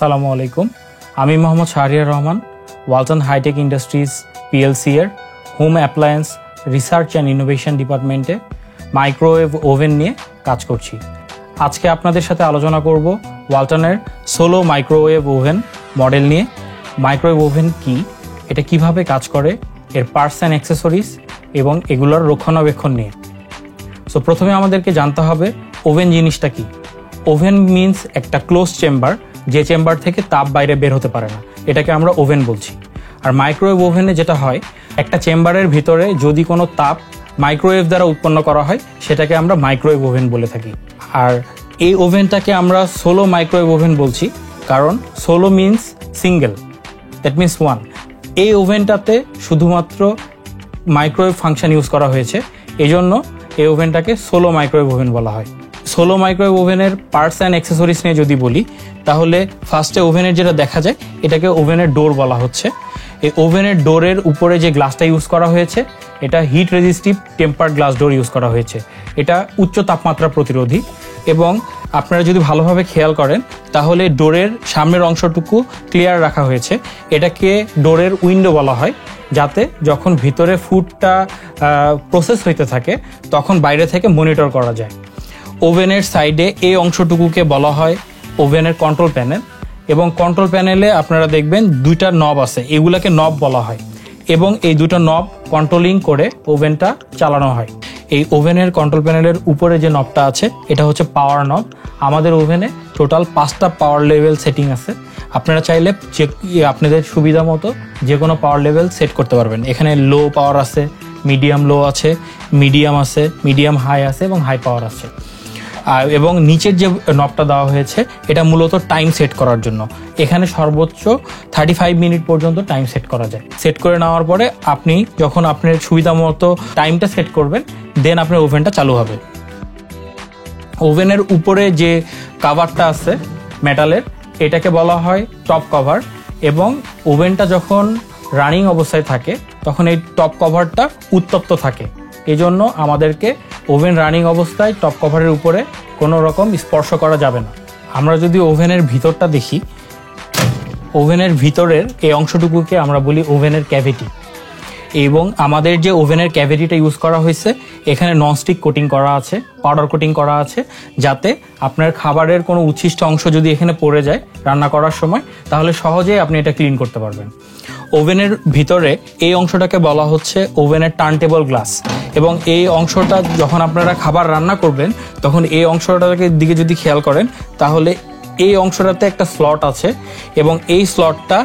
আসসালামু আলাইকুম। আমি Mohammad Shahriar Rahman, Walton hitech industries PLC এর home appliance research and innovation ডিপার্টমেন্টে মাইক্রোওয়েভ ওভেন নিয়ে কাজ করছি। আজকে আপনাদের সাথে আলোচনা করব ওয়ালটনের সোলো মাইক্রোওয়েভ ওভেন মডেল নিয়ে। মাইক্রোওয়েভ ওভেন কি, এটা কিভাবে কাজ করে, এর পার্টস অ্যান্ড অ্যাক্সেসরিজ এবং এগুলোর রক্ষণাবেক্ষণ নিয়ে। সো প্রথমে আমাদেরকে জানতে হবে ওভেন জিনিসটা কি। ওভেন মিনস একটা ক্লোজ চেম্বার, যে চেম্বার থেকে তাপ বাইরে বের হতে পারে না, এটাকে আমরা ওভেন বলছি। আর মাইক্রোওয়েভ ওভেনে যেটা হয়, একটা চেম্বারের ভিতরে যদি কোনো তাপ মাইক্রোওয়েভ দ্বারা উৎপন্ন করা হয়, সেটাকে আমরা মাইক্রোওয়েভ ওভেন বলে থাকি। আর এই ওভেনটাকে আমরা সোলো মাইক্রোওয়েভ ওভেন বলছি, কারণ solo means single, that means one. এই ওভেনটাতে শুধুমাত্র মাইক্রোওয়েভ ফাংশন ইউজ করা হয়েছে, এই জন্য এই ওভেনটাকে সোলো মাইক্রোওয়েভ ওভেন বলা হয়। সোলো মাইক্রোওয়েভ ওভেনের পার্টস অ্যান্ড অ্যাক্সেসরিজ নিয়ে যদি বলি, তাহলে ফার্স্টে ওভেনের যেটা দেখা যায়, এটাকে ওভেনের ডোর বলা হচ্ছে। এই ওভেনের ডোরের উপরে যে গ্লাসটা ইউজ করা হয়েছে, এটা heat resistive tempered glass door use করা হয়েছে। এটা উচ্চ তাপমাত্রা প্রতিরোধী এবং আপনারা যদি ভালোভাবে খেয়াল করেন, তাহলে ডোরের সামনের অংশটুকু ক্লিয়ার রাখা হয়েছে। এটাকে ডোরের উইন্ডো বলা হয়, যাতে যখন ভিতরে ফুডটা প্রসেস হইতে থাকে, তখন বাইরে থেকে মনিটর করা যায়। ওভেনের সাইডে এই অংশটুকুকে বলা হয় ওভেনের কন্ট্রোল প্যানেল, এবং কন্ট্রোল প্যানেলে আপনারা দেখবেন দুইটা নব আছে, এগুলাকে নব বলা হয়, এবং এই দুটো নব কন্ট্রোলিং করে ওভেনটা চালানো হয়। এই ওভেনের কন্ট্রোল প্যানেলের উপরে যে নবটা আছে, এটা হচ্ছে পাওয়ার নব। আমাদের ওভেনে টোটাল 5টা পাওয়ার লেভেল সেটিং আছে। আপনারা চাইলে যে আপনাদের সুবিধা মতো যে কোনো পাওয়ার লেভেল সেট করতে পারবেন। এখানে লো পাওয়ার আছে, মিডিয়াম লো আছে, মিডিয়াম আছে, মিডিয়াম হাই আছে এবং হাই পাওয়ার আছে। এবং নিচের যে নবটা দেওয়া হয়েছে, এটা মূলত টাইম সেট করার জন্য। এখানে সর্বোচ্চ 35 মিনিট পর্যন্ত টাইম সেট করা যায়। সেট করে নেওয়ার পরে আপনি যখন আপনার সুবিধা মতো টাইমটা সেট করবেন, দেন আপনার ওভেনটা চালু হবে। ওভেনের উপরে যে কাভারটা আছে মেটালের, এটাকে বলা হয় টপ কভার, এবং ওভেনটা যখন রানিং অবস্থায় থাকে, তখন এই টপ কভারটা উত্তপ্ত থাকে। এই জন্য আমাদেরকে ওভেন রানিং অবস্থায় টপ কভারের উপরে কোনো রকম স্পর্শ করা যাবে না। আমরা যদি ওভেনের ভিতরটা দেখি, ওভেনের ভিতরের এই অংশটুকুকে আমরা বলি ওভেনের ক্যাভিটি। এবং আমাদের যে ওভেনের ক্যাভিটিটা ইউজ করা হয়েছে, এখানে ননস্টিক কোটিং করা আছে, পাউডার কোটিং করা আছে, যাতে আপনার খাবারের কোনো উচ্ছিষ্ট অংশ যদি এখানে পড়ে যায় রান্না করার সময়, তাহলে সহজেই আপনি এটা ক্লিন করতে পারবেন। ওভেনের ভিতরে এই অংশটাকে বলা হচ্ছে ওভেনের টার্নটেবল গ্লাস, এবং এই অংশটা যখন আপনারা খাবার রান্না করবেন, তখন এই অংশটাকে দিকে যদি খেয়াল করেন, তাহলে এই অংশটাতে একটা স্লট আছে, এবং এই স্লটটা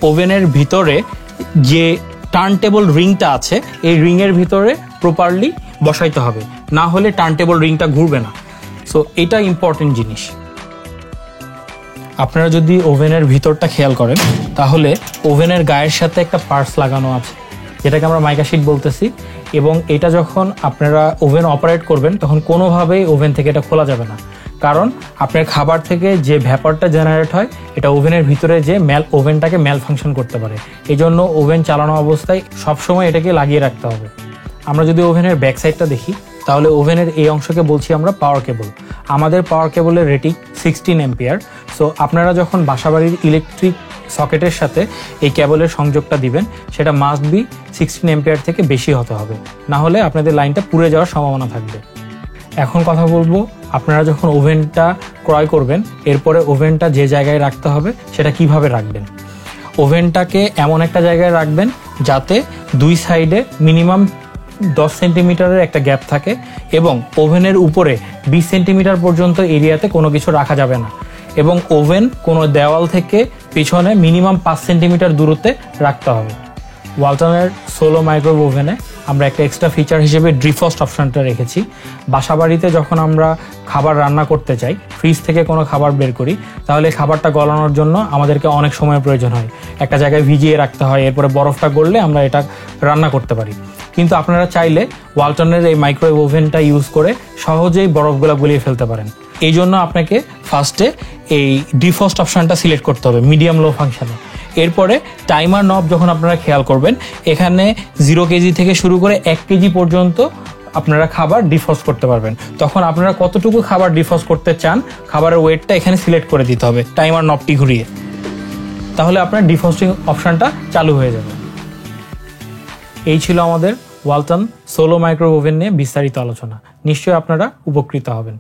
ওভেনের ভিতরে যে টার্নটেবল রিংটা আছে, এই রিংয়ের ভিতরে প্রপারলি বসাইতে হবে, না হলে টার্নটেবল রিংটা ঘুরবে না। সো এটা ইম্পর্টেন্ট জিনিস। আপনারা যদি ওভেনের ভিতরটা খেয়াল করেন, তাহলে ওভেনের গায়ের সাথে একটা পার্টস লাগানো আছে, যেটাকে আমরা মাইকা শিট বলতেছি। এবং এটা যখন আপনারা ওভেন অপারেট করবেন, তখন কোনোভাবেই ওভেন থেকে এটা খোলা যাবে না, কারণ আপনার খাবার থেকে যে ভ্যাপারটা জেনারেট হয়, এটা ওভেনের ভিতরে যে ওভেনটাকে ম্যাল ফাংশন করতে পারে। এই জন্য ওভেন চালানো অবস্থায় সবসময় এটাকে লাগিয়ে রাখতে হবে। আমরা যদি ওভেনের ব্যাক সাইডটা দেখি, তাহলে ওভেনের এই অংশকে বলছি আমরা পাওয়ার কেবল। আমাদের পাওয়ার কেবলের রেটিং 16 অ্যাম্পিয়ার। সো আপনারা যখন বাসাবাড়ির ইলেকট্রিক সকেটের সাথে এই কেবলের সংযোগটা দিবেন, সেটা মাস্ট বি 16 অ্যাম্পিয়ার থেকে বেশি হতে হবে, না হলে আপনাদের লাইনটা পুড়ে যাওয়ার সম্ভাবনা থাকবে। এখন কথা বলবো, আপনারা যখন ওভেনটা ক্রয় করবেন, এরপরে ওভেনটা যে জায়গায় রাখতে হবে সেটা কিভাবে রাখবেন। ওভেনটাকে এমন একটা জায়গায় রাখবেন যাতে দুই সাইডে মিনিমাম 10 সেন্টিমিটারের একটা গ্যাপ থাকে, এবং ওভেনের উপরে 20 সেন্টিমিটার পর্যন্ত এরিয়াতে কোনো কিছু রাখা যাবে না, এবং ওভেন কোনো দেওয়াল থেকে পিছনে মিনিমাম 5 সেন্টিমিটার দূরত্বে রাখতে হবে। ওয়ালটনের সোলো মাইক্রোওয়েভ ওভেনে আমরা একটা এক্সট্রা ফিচার হিসেবে ডিফ্রস্ট অপশনটা রেখেছি। বাসাবাড়িতে যখন আমরা খাবার রান্না করতে চাই, ফ্রিজ থেকে কোনো খাবার বের করি, তাহলে খাবারটা গলানোর জন্য আমাদেরকে অনেক সময় প্রয়োজন হয়, একটা জায়গায় ভিজিয়ে রাখতে হয়, এরপরে বরফটা গললে আমরা এটা রান্না করতে পারি। কিন্তু আপনারা চাইলে ওয়ালটনের এই মাইক্রোওয়েভ ওভেনটা ইউজ করে সহজেই বরফগুলো গলিয়ে ফেলতে পারেন। এই জন্য আপনাকে ফার্স্টে এই ডিফ্রস্ট অপশনটা সিলেক্ট করতে হবে মিডিয়াম লো ফাংশনে। এরপরে টাইমার নব যখন আপনারা খেয়াল করবেন, এখানে 0 কেজি থেকে শুরু করে 1 কেজি পর্যন্ত আপনারা খাবার ডিফ্রস্ট করতে পারবেন। তখন আপনারা কতটুকু খাবার ডিফ্রস্ট করতে চান, খাবারের ওয়েটটা এখানে সিলেক্ট করে দিতে হবে টাইমার নবটি ঘুরিয়ে। তাহলে আপনার ডিফ্রস্টিং অপশনটা চালু হয়ে যাবে। এই ছিল আমাদের ওয়ালটন সোলো মাইক্রোওয়েভ ওভেন নিয়ে বিস্তারিত আলোচনা। নিশ্চয়ই আপনারা উপকৃত হবেন।